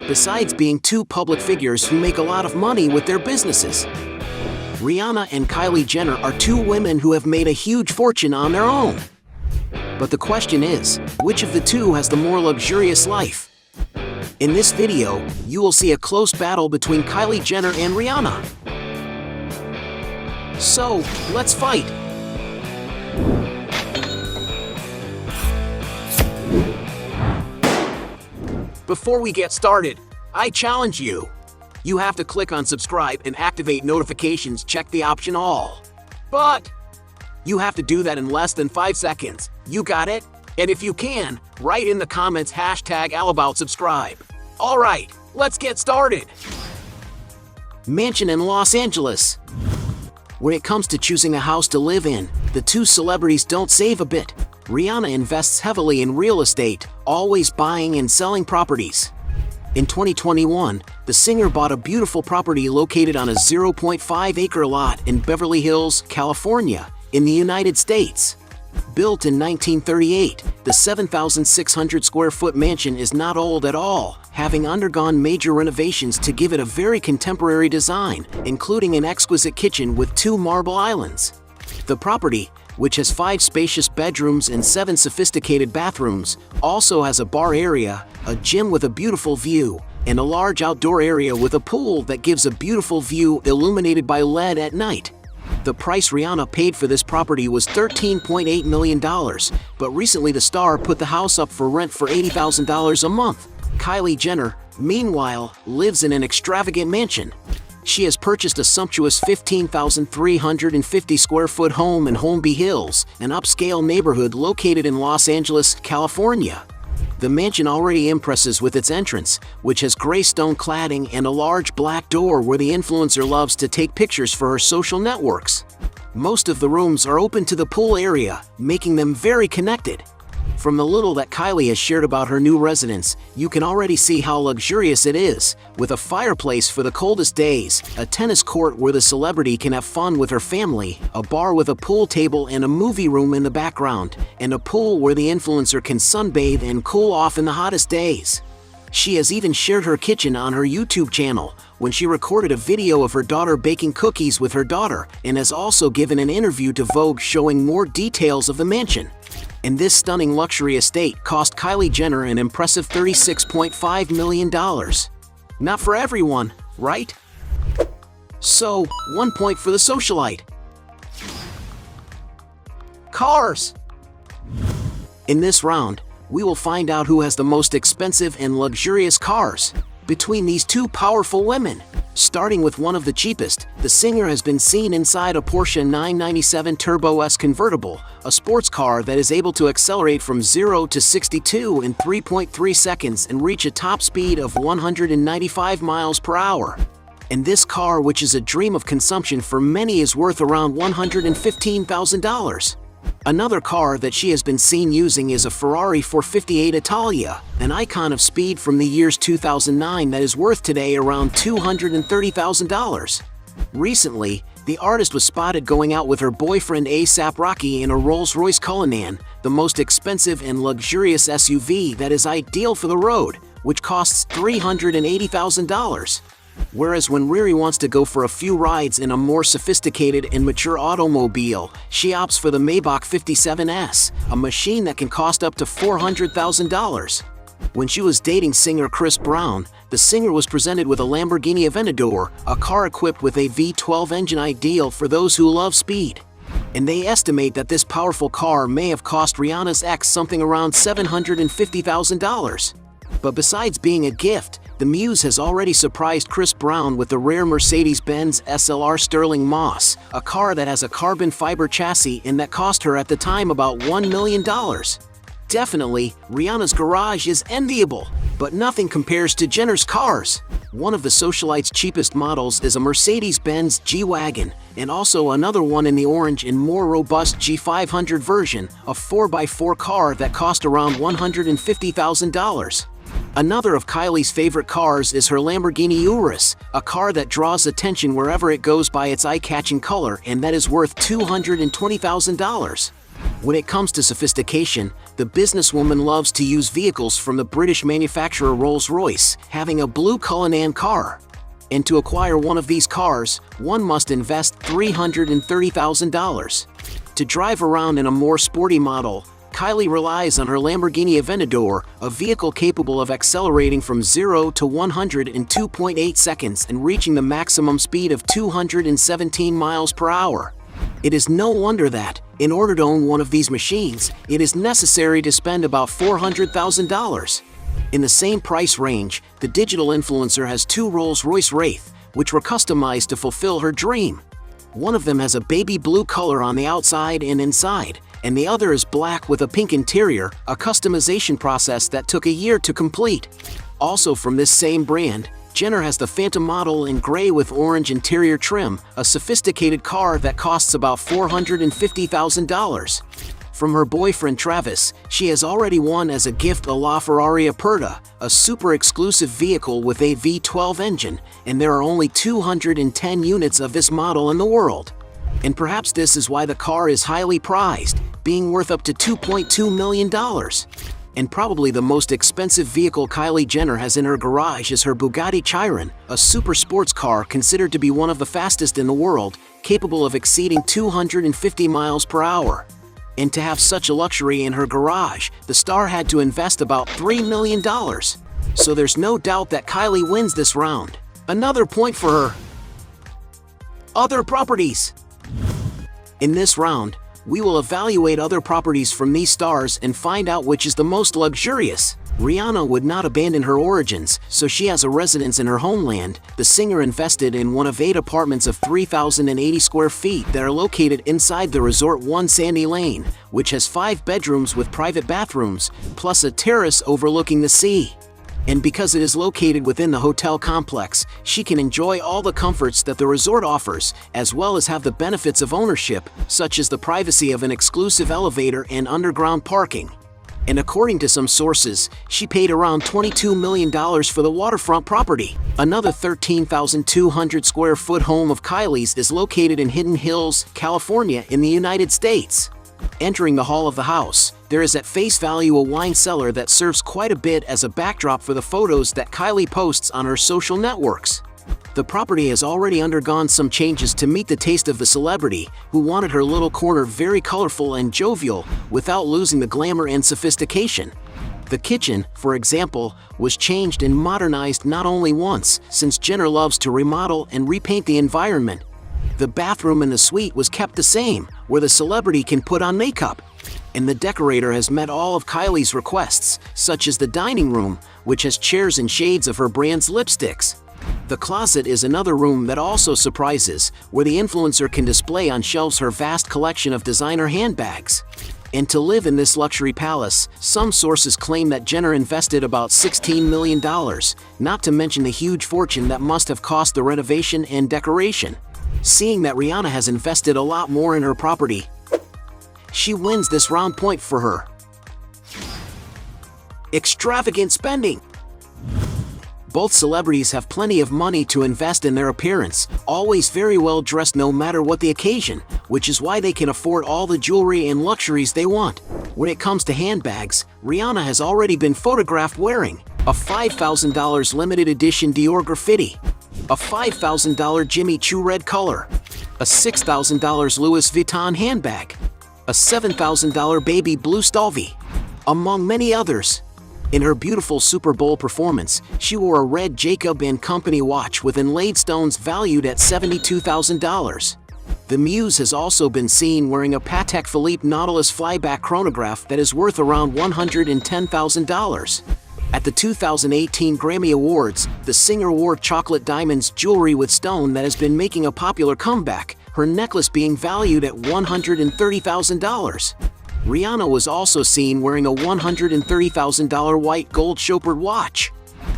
besides being two public figures who make a lot of money with their businesses. Rihanna and Kylie Jenner are two women who have made a huge fortune on their own. But the question is, which of the two has the more luxurious life? In this video, you will see a close battle between Kylie Jenner and Rihanna. So, let's fight! Before we get started, I challenge you. You have to click on subscribe and activate notifications, check the option all. But you have to do that in less than 5 seconds. You got it? And if you can, write in the comments #AllAboutSubscribe. Alright, let's get started. Mansion in Los Angeles. When it comes to choosing a house to live in, the two celebrities don't save a bit. Rihanna invests heavily in real estate, always buying and selling properties. In 2021, the singer bought a beautiful property located on a 0.5-acre lot in Beverly Hills, California, in the United States. Built in 1938, the 7,600-square-foot mansion is not old at all, having undergone major renovations to give it a very contemporary design, including an exquisite kitchen with 2 marble islands. The property, which has 5 spacious bedrooms and 7 sophisticated bathrooms, also has a bar area, a gym with a beautiful view, and a large outdoor area with a pool that gives a beautiful view illuminated by LED at night. The price Rihanna paid for this property was $13.8 million, but recently the star put the house up for rent for $80,000 a month. Kylie Jenner, meanwhile, lives in an extravagant mansion. She has purchased a sumptuous 15,350-square-foot home in Holmby Hills, an upscale neighborhood located in Los Angeles, California. The mansion already impresses with its entrance, which has gray stone cladding and a large black door where the influencer loves to take pictures for her social networks. Most of the rooms are open to the pool area, making them very connected. From the little that Kylie has shared about her new residence, you can already see how luxurious it is, with a fireplace for the coldest days, a tennis court where the celebrity can have fun with her family, a bar with a pool table and a movie room in the background, and a pool where the influencer can sunbathe and cool off in the hottest days. She has even shared her kitchen on her YouTube channel, when she recorded a video of her daughter baking cookies with her daughter, and has also given an interview to Vogue showing more details of the mansion. And this stunning luxury estate cost Kylie Jenner an impressive $36.5 million. Not for everyone, right? So, 1 point for the socialite. Cars! In this round, we will find out who has the most expensive and luxurious cars between these two powerful women. Starting with one of the cheapest, the singer has been seen inside a Porsche 997 Turbo S convertible, a sports car that is able to accelerate from 0 to 62 in 3.3 seconds and reach a top speed of 195 miles per hour. And this car, which is a dream of consumption for many, is worth around $115,000. Another car that she has been seen using is a Ferrari 458 Italia, an icon of speed from the years 2009 that is worth today around $230,000. Recently, the artist was spotted going out with her boyfriend A$AP Rocky in a Rolls-Royce Cullinan, the most expensive and luxurious SUV that is ideal for the road, which costs $380,000. Whereas when Riri wants to go for a few rides in a more sophisticated and mature automobile, she opts for the Maybach 57S, a machine that can cost up to $400,000. When she was dating singer Chris Brown, the singer was presented with a Lamborghini Aventador, a car equipped with a V12 engine ideal for those who love speed. And they estimate that this powerful car may have cost Rihanna's ex something around $750,000. But besides being a gift, the Muse has already surprised Chris Brown with the rare Mercedes-Benz SLR Sterling Moss, a car that has a carbon fiber chassis and that cost her at the time about $1 million. Definitely, Rihanna's garage is enviable, but nothing compares to Jenner's cars. One of the socialite's cheapest models is a Mercedes-Benz G-Wagon, and also another one in the orange and more robust G500 version, a 4x4 car that cost around $150,000. Another of Kylie's favorite cars is her Lamborghini Urus, a car that draws attention wherever it goes by its eye-catching color and that is worth $220,000. When it comes to sophistication, the businesswoman loves to use vehicles from the British manufacturer Rolls-Royce, having a blue Cullinan car. And to acquire one of these cars, one must invest $330,000. To drive around in a more sporty model, Kylie relies on her Lamborghini Aventador, a vehicle capable of accelerating from 0 to 100 in 2.8 seconds and reaching the maximum speed of 217 miles per hour. It is no wonder that, in order to own one of these machines, it is necessary to spend about $400,000. In the same price range, the digital influencer has two Rolls-Royce Wraith, which were customized to fulfill her dream. One of them has a baby blue color on the outside and inside, and the other is black with a pink interior, a customization process that took a year to complete. Also from this same brand, Jenner has the Phantom model in gray with orange interior trim, a sophisticated car that costs about $450,000. From her boyfriend Travis, she has already won as a gift a LaFerrari Aperta, a super exclusive vehicle with a V12 engine, and there are only 210 units of this model in the world. And perhaps this is why the car is highly prized, being worth up to $2.2 million. And probably the most expensive vehicle Kylie Jenner has in her garage is her Bugatti Chiron, a super sports car considered to be one of the fastest in the world, capable of exceeding 250 miles per hour. And to have such a luxury in her garage, the star had to invest about $3 million. So there's no doubt that Kylie wins this round. Another point for her. Other properties. In this round, we will evaluate other properties from these stars and find out which is the most luxurious. Rihanna would not abandon her origins, so she has a residence in her homeland. The singer invested in one of 8 apartments of 3,080 square feet that are located inside the Resort 1 Sandy Lane, which has 5 bedrooms with private bathrooms, plus a terrace overlooking the sea. And because it is located within the hotel complex, she can enjoy all the comforts that the resort offers, as well as have the benefits of ownership, such as the privacy of an exclusive elevator and underground parking. And according to some sources, she paid around $22 million for the waterfront property. Another 13,200 square foot home of Kylie's is located in Hidden Hills, California in the United States. Entering the hall of the house, there is at face value a wine cellar that serves quite a bit as a backdrop for the photos that Kylie posts on her social networks. The property has already undergone some changes to meet the taste of the celebrity, who wanted her little corner very colorful and jovial without losing the glamour and sophistication. The kitchen, for example, was changed and modernized not only once, since Jenner loves to remodel and repaint the environment. The bathroom in the suite was kept the same, where the celebrity can put on makeup. And the decorator has met all of Kylie's requests, such as the dining room, which has chairs and shades of her brand's lipsticks. The closet is another room that also surprises, where the influencer can display on shelves her vast collection of designer handbags. And to live in this luxury palace, some sources claim that Jenner invested about $16 million, not to mention the huge fortune that must have cost the renovation and decoration. Seeing that Rihanna has invested a lot more in her property, she wins this round point for her. Extravagant spending. Both celebrities have plenty of money to invest in their appearance, always very well dressed no matter what the occasion, which is why they can afford all the jewelry and luxuries they want. When it comes to handbags, Rihanna has already been photographed wearing a $5,000 limited edition Dior Graffiti, a $5,000 Jimmy Choo red color, a $6,000 Louis Vuitton handbag, a $7,000 baby blue Stalvey, among many others. In her beautiful Super Bowl performance, she wore a red Jacob & Company watch with inlaid stones valued at $72,000. The Muse has also been seen wearing a Patek Philippe Nautilus flyback chronograph that is worth around $110,000. At the 2018 Grammy Awards, the singer wore chocolate diamonds jewelry with stone that has been making a popular comeback, her necklace being valued at $130,000. Rihanna was also seen wearing a $130,000 white gold chauffeured watch.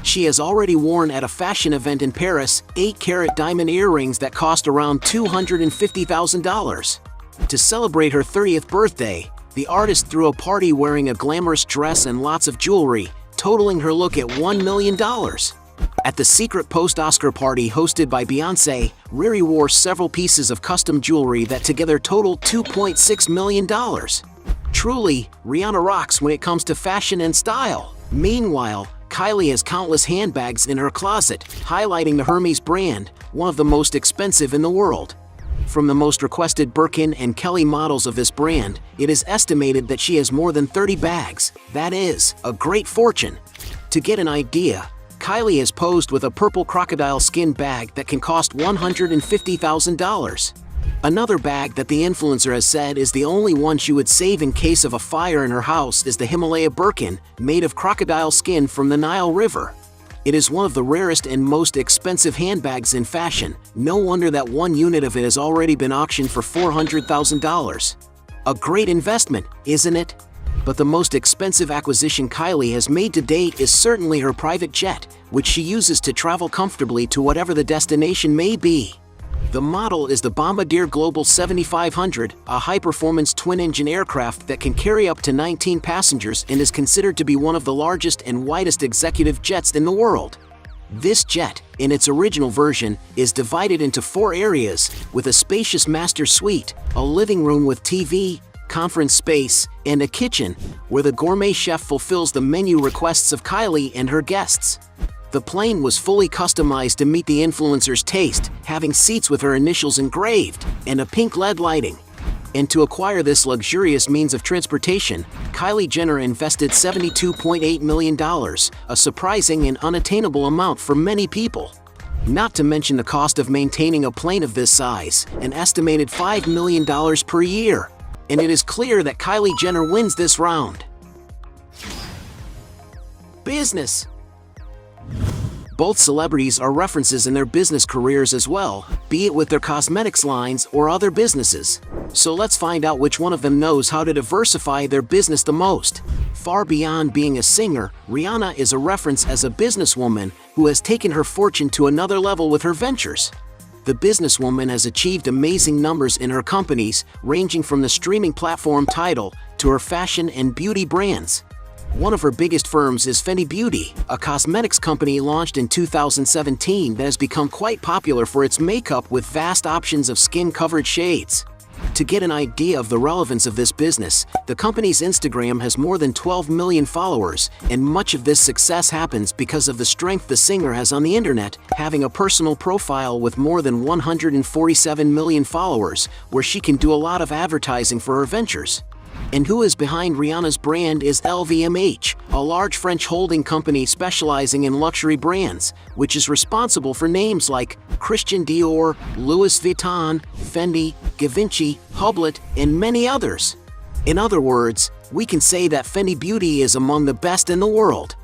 She has already worn at a fashion event in Paris 8-carat diamond earrings that cost around $250,000. To celebrate her 30th birthday, the artist threw a party wearing a glamorous dress and lots of jewelry, totaling her look at $1 million. At the secret post-Oscar party hosted by Beyoncé, Riri wore several pieces of custom jewelry that together totaled $2.6 million. Truly, Rihanna rocks when it comes to fashion and style. Meanwhile, Kylie has countless handbags in her closet, highlighting the Hermes brand, one of the most expensive in the world. From the most requested Birkin and Kelly models of this brand, it is estimated that she has more than 30 bags. That is a great fortune. To get an idea, Kylie has posed with a purple crocodile skin bag that can cost $150,000. Another bag that the influencer has said is the only one she would save in case of a fire in her house is the Himalaya Birkin, made of crocodile skin from the Nile River. It is one of the rarest and most expensive handbags in fashion. No wonder that one unit of it has already been auctioned for $400,000. A great investment, isn't it? But the most expensive acquisition Kylie has made to date is certainly her private jet, which she uses to travel comfortably to whatever the destination may be. The model is the Bombardier Global 7500, a high-performance twin-engine aircraft that can carry up to 19 passengers and is considered to be one of the largest and widest executive jets in the world. This jet, in its original version, is divided into 4 areas, with a spacious master suite, a living room with TV, conference space, and a kitchen, where the gourmet chef fulfills the menu requests of Kylie and her guests. The plane was fully customized to meet the influencer's taste, having seats with her initials engraved and a pink LED lighting. And to acquire this luxurious means of transportation, Kylie Jenner invested $72.8 million, a surprising and unattainable amount for many people. Not to mention the cost of maintaining a plane of this size, an estimated $5 million per year. And it is clear that Kylie Jenner wins this round. Business. Both celebrities are references in their business careers as well, be it with their cosmetics lines or other businesses. So let's find out which one of them knows how to diversify their business the most. Far beyond being a singer, Rihanna is a reference as a businesswoman who has taken her fortune to another level with her ventures. The businesswoman has achieved amazing numbers in her companies, ranging from the streaming platform Tidal to her fashion and beauty brands. One of her biggest firms is Fenty Beauty, a cosmetics company launched in 2017 that has become quite popular for its makeup with vast options of skin-covered shades. To get an idea of the relevance of this business, the company's Instagram has more than 12 million followers, and much of this success happens because of the strength the singer has on the internet, having a personal profile with more than 147 million followers, where she can do a lot of advertising for her ventures. And who is behind Rihanna's brand is LVMH, a large French holding company specializing in luxury brands, which is responsible for names like Christian Dior, Louis Vuitton, Fendi, Givenchy, Hublot, and many others. In other words, we can say that Fenty Beauty is among the best in the world.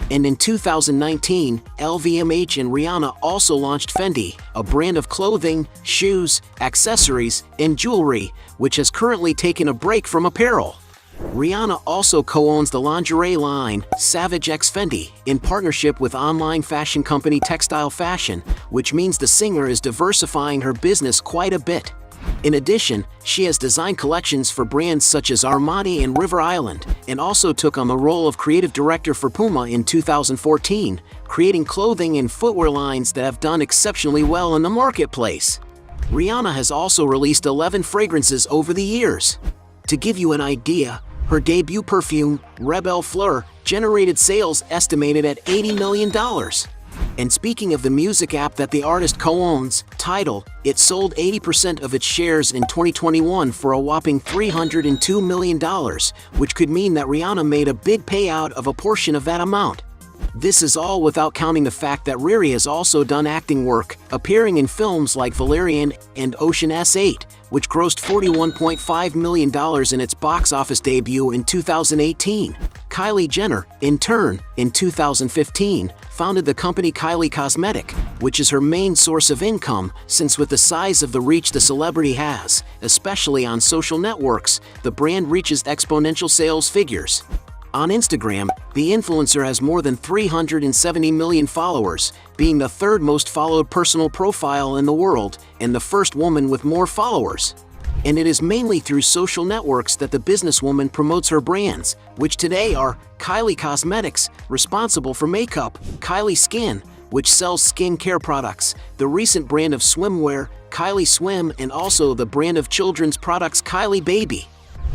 And in 2019, LVMH and Rihanna also launched Fendi, a brand of clothing, shoes, accessories, and jewelry, which has currently taken a break from apparel. Rihanna also co-owns the lingerie line, Savage X Fenty, in partnership with online fashion company Textile Fashion, which means the singer is diversifying her business quite a bit. In addition, she has designed collections for brands such as Armani and River Island, and also took on the role of creative director for Puma in 2014, creating clothing and footwear lines that have done exceptionally well in the marketplace. Rihanna has also released 11 fragrances over the years. To give you an idea, her debut perfume, Rebelle Fleur, generated sales estimated at $80 million. And speaking of the music app that the artist co-owns, Tidal, it sold 80% of its shares in 2021 for a whopping $302 million, which could mean that Rihanna made a big payout of a portion of that amount. This is all without counting the fact that Riri has also done acting work, appearing in films like Valerian and Ocean S8, which grossed $41.5 million in its box office debut in 2018. Kylie Jenner, in turn, in 2015, founded the company Kylie Cosmetic, which is her main source of income, since with the size of the reach the celebrity has, especially on social networks, the brand reaches exponential sales figures. On Instagram, the influencer has more than 370 million followers, being the third most followed personal profile in the world and the first woman with more followers. And it is mainly through social networks that the businesswoman promotes her brands, which today are Kylie Cosmetics, responsible for makeup, Kylie Skin, which sells skincare products, the recent brand of swimwear, Kylie Swim, and also the brand of children's products Kylie Baby.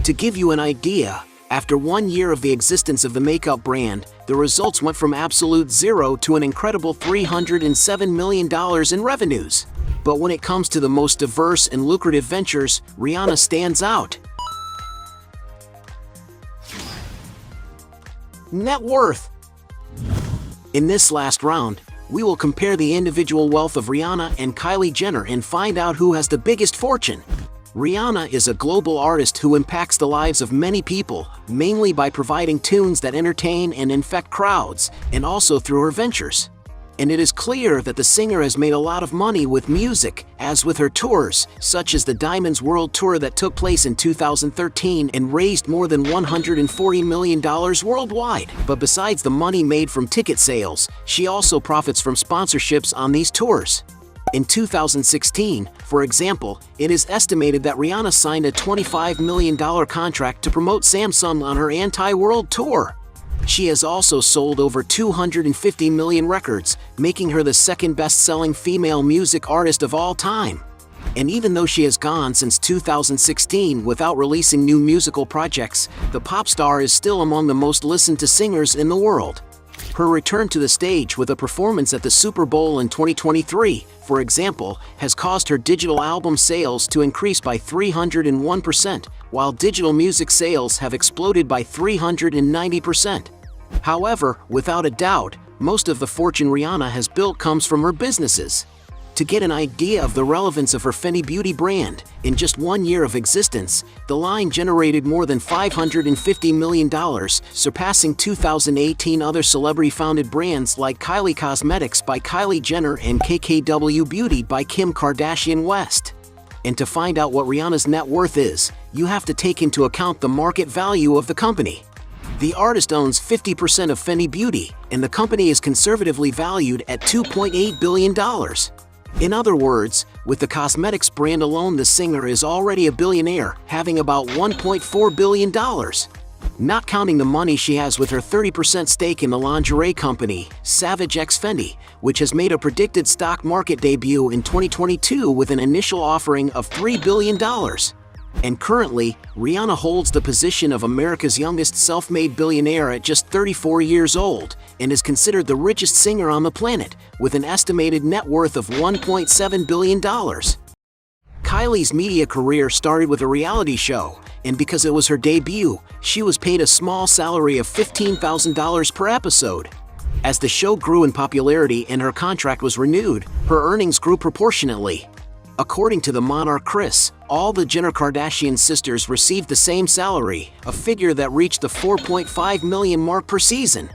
To give you an idea, after 1 year of the existence of the makeup brand, the results went from absolute zero to an incredible $307 million in revenues. But when it comes to the most diverse and lucrative ventures, Rihanna stands out. Net worth. In this last round, we will compare the individual wealth of Rihanna and Kylie Jenner and find out who has the biggest fortune. Rihanna is a global artist who impacts the lives of many people, mainly by providing tunes that entertain and infect crowds, and also through her ventures. And it is clear that the singer has made a lot of money with music, as with her tours, such as the Diamonds World Tour that took place in 2013 and raised more than $140 million worldwide. But besides the money made from ticket sales, she also profits from sponsorships on these tours. In 2016, for example, it is estimated that Rihanna signed a $25 million contract to promote Samsung on her anti-world tour. She has also sold over 250 million records, making her the second best-selling female music artist of all time. And even though she has gone since 2016 without releasing new musical projects, the pop star is still among the most listened-to singers in the world. Her return to the stage with a performance at the Super Bowl in 2023, for example, has caused her digital album sales to increase by 301%, while digital music sales have exploded by 390%. However, without a doubt, most of the fortune Rihanna has built comes from her businesses. To get an idea of the relevance of her Fenty Beauty brand, in just 1 year of existence, the line generated more than $550 million, surpassing 2018 other celebrity-founded brands like Kylie Cosmetics by Kylie Jenner and KKW Beauty by Kim Kardashian West. And to find out what Rihanna's net worth is, you have to take into account the market value of the company. The artist owns 50% of Fenty Beauty, and the company is conservatively valued at $2.8 billion. In other words, with the cosmetics brand alone, the singer is already a billionaire, having about $1.4 billion. Not counting the money she has with her 30% stake in the lingerie company, Savage X Fenty, which has made a predicted stock market debut in 2022 with an initial offering of $3 billion. And currently, Rihanna holds the position of America's youngest self-made billionaire at just 34 years old, and is considered the richest singer on the planet, with an estimated net worth of $1.7 billion. Kylie's media career started with a reality show, and because it was her debut, she was paid a small salary of $15,000 per episode. As the show grew in popularity and her contract was renewed, her earnings grew proportionately. According to the Monarch Chris, all the Jenner Kardashian sisters received the same salary, a figure that reached the $4.5 million mark per season.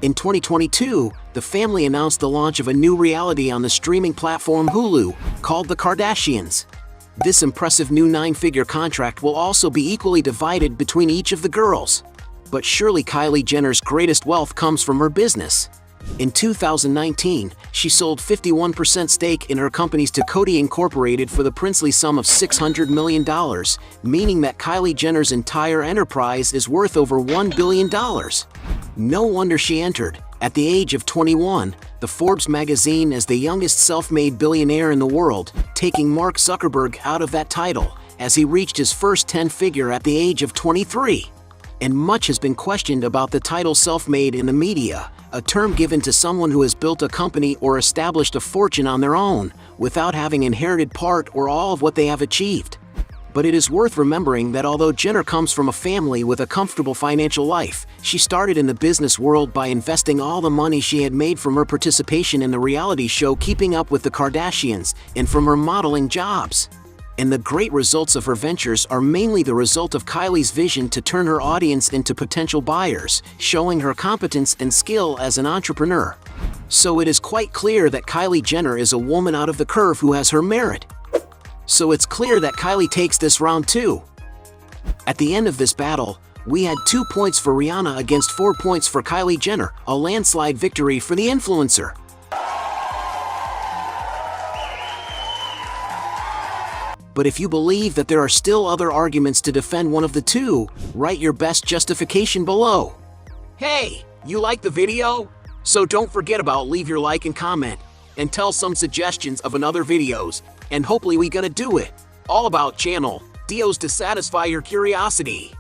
In 2022, the family announced the launch of a new reality on the streaming platform Hulu, called The Kardashians. This impressive new 9-figure contract will also be equally divided between each of the girls. But surely Kylie Jenner's greatest wealth comes from her business. In 2019, she sold 51% stake in her companies to Coty Incorporated for the princely sum of $600 million, meaning that Kylie Jenner's entire enterprise is worth over $1 billion. No wonder she entered, at the age of 21, the Forbes magazine as the youngest self-made billionaire in the world, taking Mark Zuckerberg out of that title, as he reached his first 10-figure at the age of 23. And much has been questioned about the title self-made in the media, a term given to someone who has built a company or established a fortune on their own, without having inherited part or all of what they have achieved. But it is worth remembering that although Jenner comes from a family with a comfortable financial life, she started in the business world by investing all the money she had made from her participation in the reality show Keeping Up with the Kardashians and from her modeling jobs. And the great results of her ventures are mainly the result of Kylie's vision to turn her audience into potential buyers, showing her competence and skill as an entrepreneur. So it is quite clear that Kylie Jenner is a woman out of the curve who has her merit. So it's clear that Kylie takes this round too. At the end of this battle, we had 2 points for Rihanna against 4 points for Kylie Jenner, a landslide victory for the influencer. But if you believe that there are still other arguments to defend one of the two, write your best justification below. Hey, you like the video? So don't forget about leave your like and comment, and tell some suggestions of another videos, and hopefully we gonna do it. All about channel deals to satisfy your curiosity.